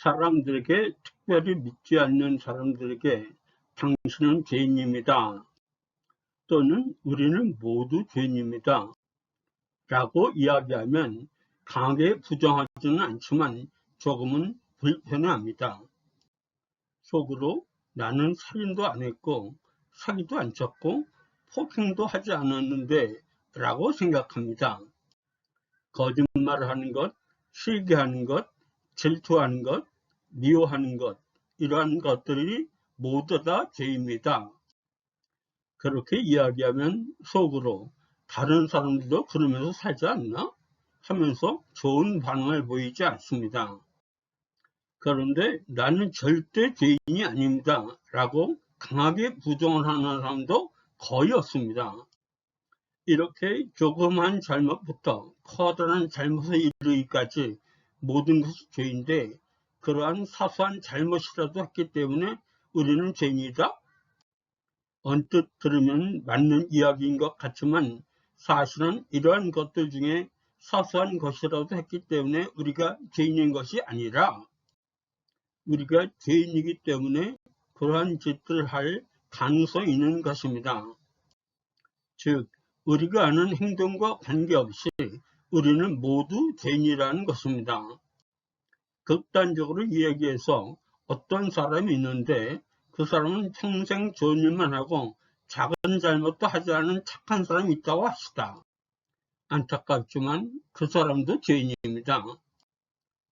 사람들에게, 특별히 믿지 않는 사람들에게 당신은 죄인입니다. 또는 우리는 모두 죄인입니다. 라고 이야기하면 강하게 부정하지는 않지만 조금은 불편해합니다. 속으로 나는 살인도 안 했고 사기도 안 쳤고 폭행도 하지 않았는데 라고 생각합니다. 거짓말을 하는 것, 실기하는 것, 질투하는 것, 미워하는 것, 이러한 것들이 모두 다 죄입니다. 그렇게 이야기하면 속으로 다른 사람들도 그러면서 살지 않나? 하면서 좋은 반응을 보이지 않습니다. 그런데 나는 절대 죄인이 아닙니다. 라고 강하게 부정을 하는 사람도 거의 없습니다. 이렇게 조그만 잘못부터 커다란 잘못에 이르기까지 모든 것이 죄인데 그러한 사소한 잘못이라도 했기 때문에 우리는 죄인이다? 언뜻 들으면 맞는 이야기인 것 같지만 사실은 이러한 것들 중에 사소한 것이라도 했기 때문에 우리가 죄인인 것이 아니라 우리가 죄인이기 때문에 그러한 짓들을 할 가능성이 있는 것입니다. 즉 우리가 하는 행동과 관계없이 우리는 모두 죄인이라는 것입니다. 극단적으로 이야기해서 어떤 사람이 있는데 그 사람은 평생 좋은 일만 하고 작은 잘못도 하지 않은 착한 사람이 있다고 합시다. 안타깝지만 그 사람도 죄인입니다.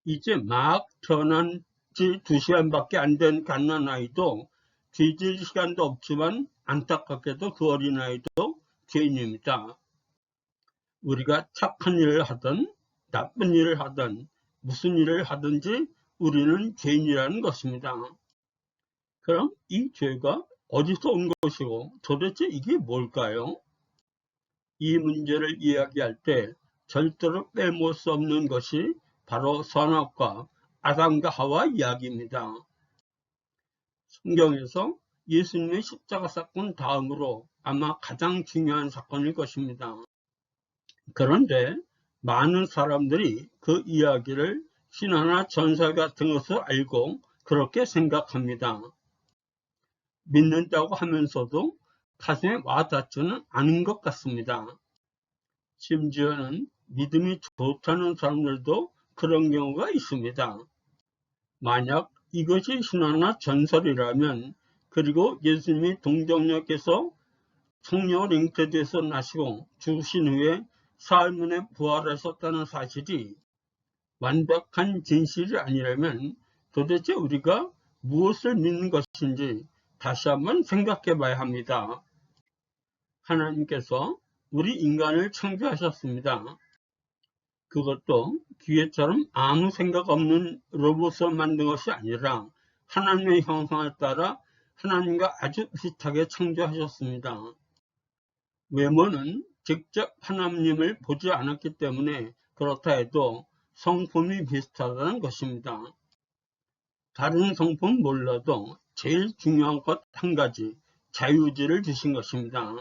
이제 막 태어난 지 2시간밖에 안 된 갓난아이도 뒤질 시간도 없지만 안타깝게도 그 어린아이도 죄인입니다. 우리가 착한 일을 하든 나쁜 일을 하든 무슨 일을 하든지 우리는 죄인이라는 것입니다. 그럼 이 죄가 어디서 온 것이고 도대체 이게 뭘까요? 이 문제를 이야기할 때 절대로 빼놓을 수 없는 것이 바로 선악과 아담과 하와 이야기입니다. 성경에서 예수님의 십자가 사건 다음으로 아마 가장 중요한 사건일 것입니다. 그런데 많은 사람들이 그 이야기를 신화나 전설 같은 것으로 알고 그렇게 생각합니다. 믿는다고 하면서도 가슴에 와닿지는 않은 것 같습니다. 심지어는 믿음이 좋다는 사람들도 그런 경우가 있습니다. 만약 이것이 신화나 전설이라면 그리고 예수님이 동정역에서 성령을 잉태돼서 나시고 죽으신 후에 사흘 만에 부활하셨다는 사실이 완벽한 진실이 아니라면 도대체 우리가 무엇을 믿는 것인지 다시 한번 생각해 봐야 합니다. 하나님께서 우리 인간을 창조하셨습니다. 그것도 기계처럼 아무 생각 없는 로봇을 만든 것이 아니라 하나님의 형상을 따라 하나님과 아주 비슷하게 창조하셨습니다. 외모는 직접 하나님을 보지 않았기 때문에 그렇다 해도 성품이 비슷하다는 것입니다. 다른 성품 몰라도 제일 중요한 것 한 가지, 자유의지를 주신 것입니다.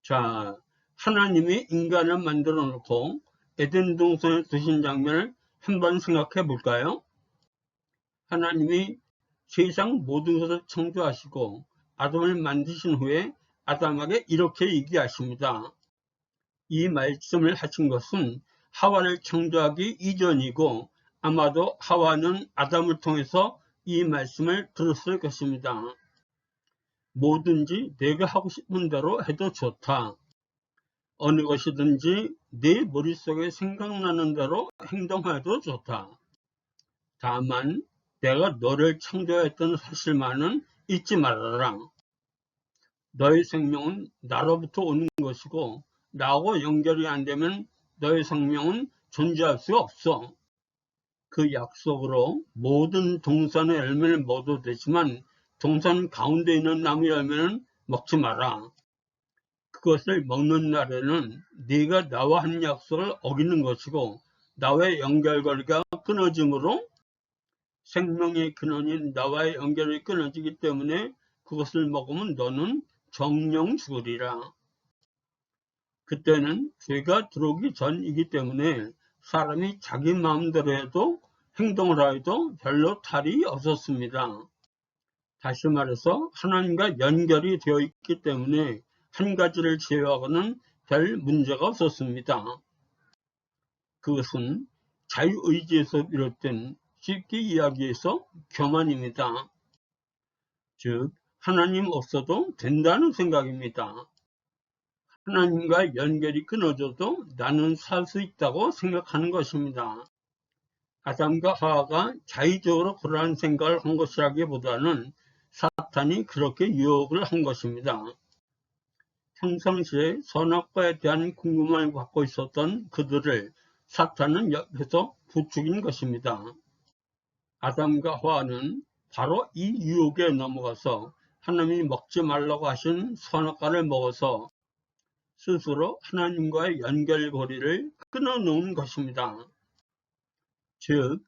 자, 하나님이 인간을 만들어 놓고 에덴 동산에 두신 장면을 한번 생각해 볼까요? 하나님이 세상 모든 것을 창조하시고 아담을 만드신 후에 아담에게 이렇게 얘기하십니다. 이 말씀을 하신 것은 하와를 창조하기 이전이고 아마도 하와는 아담을 통해서 이 말씀을 들었을 것입니다. 뭐든지 내가 하고 싶은 대로 해도 좋다. 어느 것이든지 내 머릿속에 생각나는 대로 행동해도 좋다. 다만 내가 너를 창조했던 사실만은 잊지 말아라. 너의 생명은 나로부터 오는 것이고 나하고 연결이 안 되면 너의 생명은 존재할 수가 없어. 그 약속으로 모든 동산의 열매를 먹어도 되지만 동산 가운데 있는 나무 열매는 먹지 마라. 그것을 먹는 날에는 네가 나와 한 약속을 어기는 것이고 나와의 연결고리가 끊어짐으로 생명의 근원인 나와의 연결이 끊어지기 때문에 그것을 먹으면 너는 정령 죽으리라. 그때는 죄가 들어오기 전이기 때문에 사람이 자기 마음대로 해도 행동을 하여도 별로 탈이 없었습니다. 다시 말해서 하나님과 연결이 되어 있기 때문에 한 가지를 제외하고는 별 문제가 없었습니다. 그것은 자유의지에서 비롯된, 쉽게 이야기해서 교만입니다. 즉 하나님 없어도 된다는 생각입니다. 하나님과 연결이 끊어져도 나는 살 수 있다고 생각하는 것입니다. 아담과 하와가 자의적으로 그러한 생각을 한 것이라기보다는 사탄이 그렇게 유혹을 한 것입니다. 평상시에 선악과에 대한 궁금함을 갖고 있었던 그들을 사탄은 옆에서 부추긴 것입니다. 아담과 하와는 바로 이 유혹에 넘어가서 하나님이 먹지 말라고 하신 선악과를 먹어서 스스로 하나님과의 연결고리를 끊어놓은 것입니다. 즉,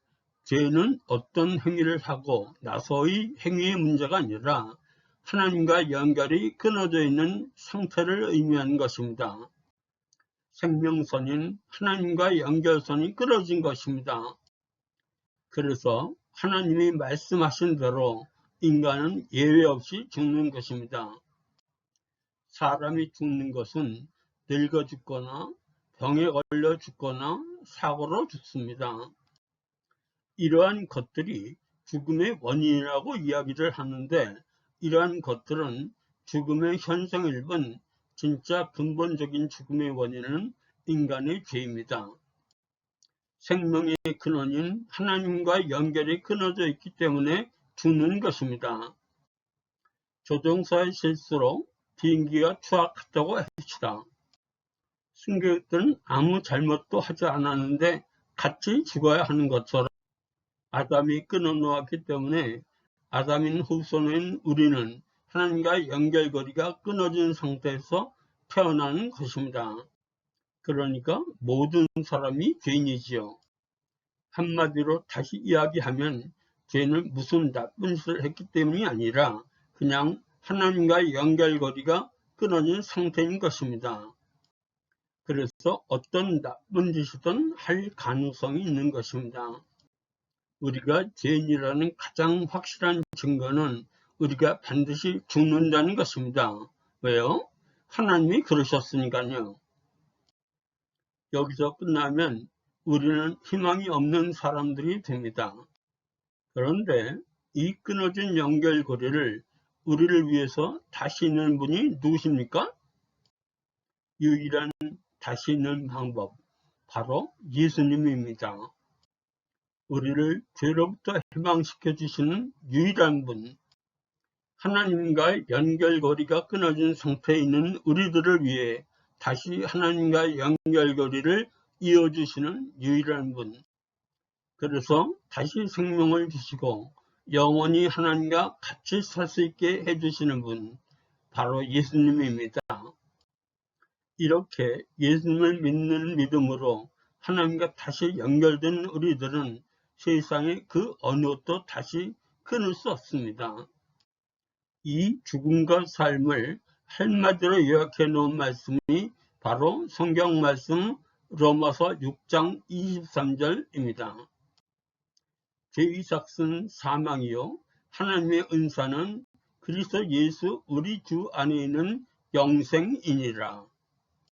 죄는 어떤 행위를 하고 나서의 행위의 문제가 아니라 하나님과 연결이 끊어져 있는 상태를 의미하는 것입니다. 생명선인 하나님과 연결선이 끊어진 것입니다. 그래서 하나님이 말씀하신 대로 인간은 예외 없이 죽는 것입니다. 사람이 죽는 것은 늙어 죽거나 병에 걸려 죽거나 사고로 죽습니다. 이러한 것들이 죽음의 원인이라고 이야기를 하는데, 이러한 것들은 죽음의 현상일 뿐 진짜 근본적인 죽음의 원인은 인간의 죄입니다. 생명의 근원인 하나님과 연결이 끊어져 있기 때문에 죽는 것입니다. 조종사의 실수로 비행기가 추락했다고 합시다. 승객들은 아무 잘못도 하지 않았는데 같이 죽어야 하는 것처럼 아담이 끊어놓았기 때문에 아담인 후손인 우리는 하나님과 연결고리가 끊어진 상태에서 태어나는 것입니다. 그러니까 모든 사람이 죄인이지요. 한마디로 다시 이야기하면 죄는 무슨 나쁜 짓을 했기 때문이 아니라 그냥 하나님과 연결고리가 끊어진 상태인 것입니다. 그래서 어떤 나쁜 짓이든 할 가능성이 있는 것입니다. 우리가 죄인이라는 가장 확실한 증거는 우리가 반드시 죽는다는 것입니다. 왜요? 하나님이 그러셨으니까요. 여기서 끝나면 우리는 희망이 없는 사람들이 됩니다. 그런데 이 끊어진 연결고리를 우리를 위해서 다시 잇는 분이 누구십니까? 유일한 다시 잇는 방법, 바로 예수님입니다. 우리를 죄로부터 해방시켜 주시는 유일한 분, 하나님과의 연결고리가 끊어진 상태에 있는 우리들을 위해 다시 하나님과의 연결고리를 이어주시는 유일한 분, 그래서 다시 생명을 주시고 영원히 하나님과 같이 살 수 있게 해주시는 분, 바로 예수님입니다. 이렇게 예수님을 믿는 믿음으로 하나님과 다시 연결된 우리들은 세상의 그 어느 것도 다시 끊을 수 없습니다. 이 죽음과 삶을 한마디로 요약해 놓은 말씀이 바로 성경 말씀 로마서 6장 23절입니다. 죄의 삭은 사망이요 하나님의 은사는 그리스도 예수 우리 주 안에 있는 영생이니라.